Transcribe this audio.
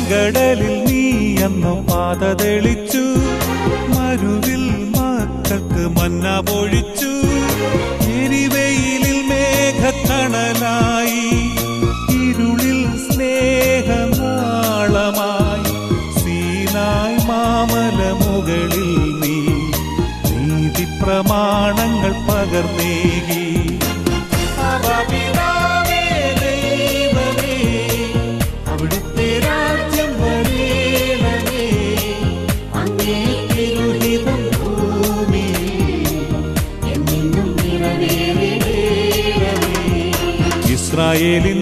ചെങ്കടലിൽ നീ അന്നു പാത തെളിച്ചു, മരുവിൽ മക്കൾക്ക് മന്ന പൊഴിച്ചു. എരിവെയിലിൽ മേഘത്തണലായി, ഇരുളിൽ സ്നേഹനാളമായി. സീനായ് മാമല മുകളിൽ നീ നീതി പ്രമാണങ്ങൾ പകർന്നേകി. അവിടുത്തെ രാജ്യം വരേണമേ, അങ്ങേ തിരുഹിതം ഭൂമിയിൽ എന്നും നിറവേറണമേ. ഇസ്രായേലിൻ